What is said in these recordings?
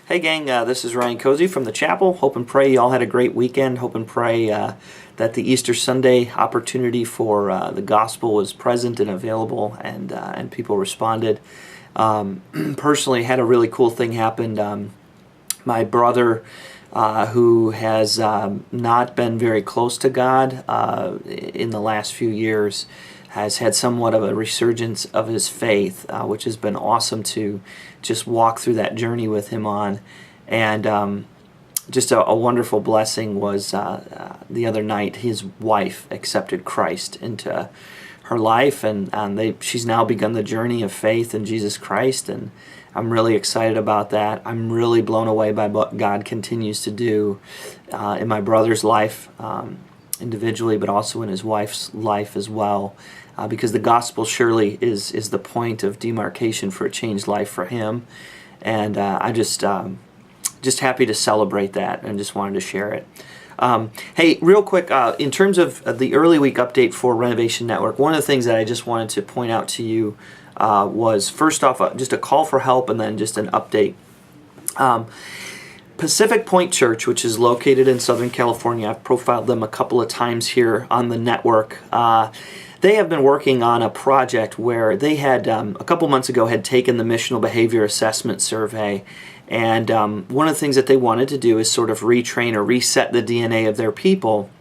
Hey gang, this is Ryan Cozy from the chapel. Hope and pray you all had a great weekend. Hope and pray that the Easter Sunday opportunity for the gospel was present and available, and people responded. Personally, had a really cool thing happen. My brother, who has not been very close to God in the last few years, has had somewhat of a resurgence of his faith, which has been awesome to just walk through that journey with him on. And just a wonderful blessing was the other night his wife accepted Christ into her life, and she's now begun the journey of faith in Jesus Christ, and I'm really excited about that. I'm really blown away by what God continues to do in my brother's life individually, but also in his wife's life as well. Because the gospel surely is the point of demarcation for a changed life for him, and I just happy to celebrate that and just wanted to share it. Hey, real quick, in terms of the early week update for Renovation Network, one of the things that I just wanted to point out to you was first off just a call for help, and then just an update. Pacific Point Church, which is located in Southern California, I've profiled them a couple of times here on the network. They have been working on a project where they had, a couple months ago, had taken the Missional Behavior Assessment Survey, and one of the things that they wanted to do is sort of retrain or reset the DNA of their people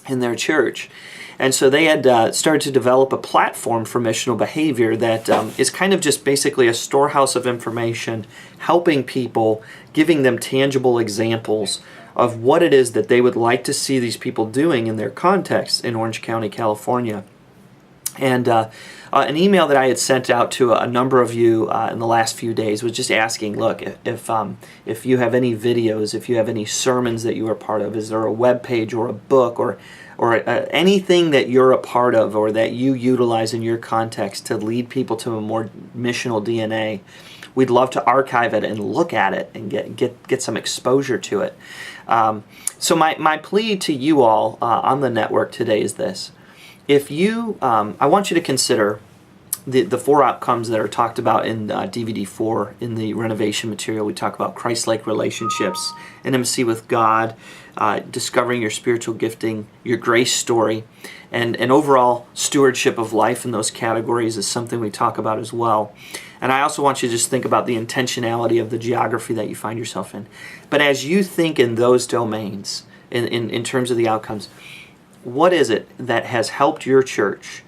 in their church. And so they had started to develop a platform for missional behavior that is kind of just basically a storehouse of information, helping people, giving them tangible examples of what it is that they would like to see these people doing in their context in Orange County, California. And an email that I had sent out to a number of you in the last few days was just asking, look, if you have any videos, if you have any sermons that you are part of, is there a web page or a book or anything that you're a part of or that you utilize in your context to lead people to a more missional DNA? We'd love to archive it and look at it and get some exposure to it. So my plea to you all on the network today is this. If you, I want you to consider the four outcomes that are talked about in DVD 4 in the renovation material. We talk about Christ-like relationships, intimacy with God, discovering your spiritual gifting, your grace story, and overall stewardship of life in those categories is something we talk about as well. And I also want you to just think about the intentionality of the geography that you find yourself in. But as you think in those domains, in terms of the outcomes, what is it that has helped your church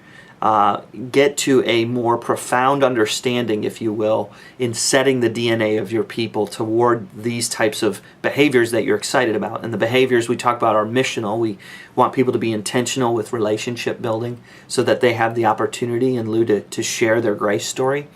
get to a more profound understanding, if you will, in setting the DNA of your people toward these types of behaviors that you're excited about? And the behaviors we talk about are missional. We want people to be intentional with relationship building so that they have the opportunity in lieu to share their grace story.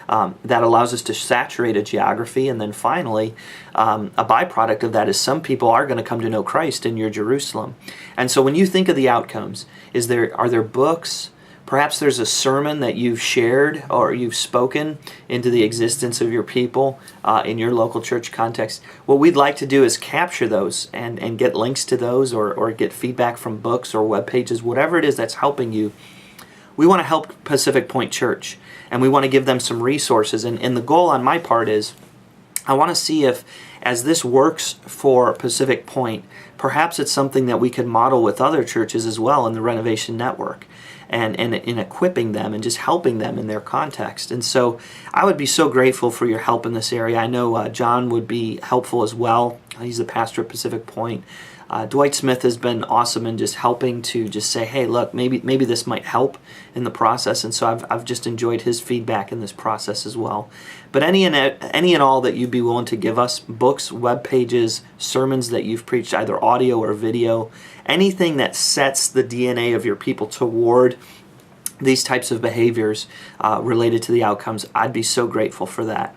That allows us to saturate a geography, and then finally, a byproduct of that is some people are going to come to know Christ in your Jerusalem. And so when you think of the outcomes, are there books? Perhaps there's a sermon that you've shared or you've spoken into the existence of your people in your local church context. What we'd like to do is capture those and get links to those or get feedback from books or web pages, whatever it is that's helping you. We want to help Pacific Point Church, and we want to give them some resources. And the goal on my part is I want to see if, as this works for Pacific Point, perhaps it's something that we could model with other churches as well in the Renovation Network, and in equipping them and just helping them in their context. And so I would be so grateful for your help in this area. I know John would be helpful as well. He's the pastor at Pacific Point. Dwight Smith has been awesome in just helping to just say, hey, look, maybe this might help in the process. And so I've just enjoyed his feedback in this process as well. But any and all that you'd be willing to give us, books, web pages, sermons that you've preached, either audio or video, anything that sets the DNA of your people toward these types of behaviors related to the outcomes, I'd be so grateful for that.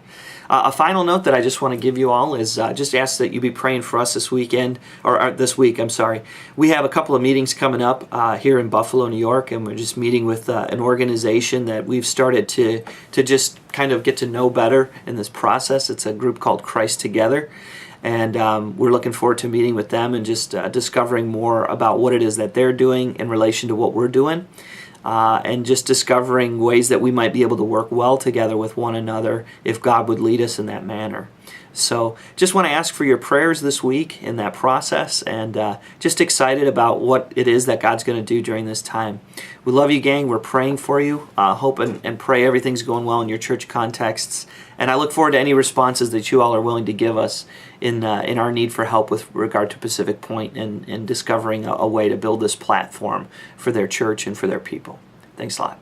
A final note that I just want to give you all is just ask that you be praying for us this weekend, or this week, I'm sorry. We have a couple of meetings coming up here in Buffalo, New York, and we're just meeting with an organization that we've started to just kind of get to know better in this process. It's a group called Christ Together, and we're looking forward to meeting with them and just discovering more about what it is that they're doing in relation to what we're doing. And just discovering ways that we might be able to work well together with one another if God would lead us in that manner. So just want to ask for your prayers this week in that process, and just excited about what it is that God's going to do during this time. We love you, gang. We're praying for you. Hope and pray everything's going well in your church contexts. And I look forward to any responses that you all are willing to give us in our need for help with regard to Pacific Point and discovering a way to build this platform for their church and for their people. Thanks a lot.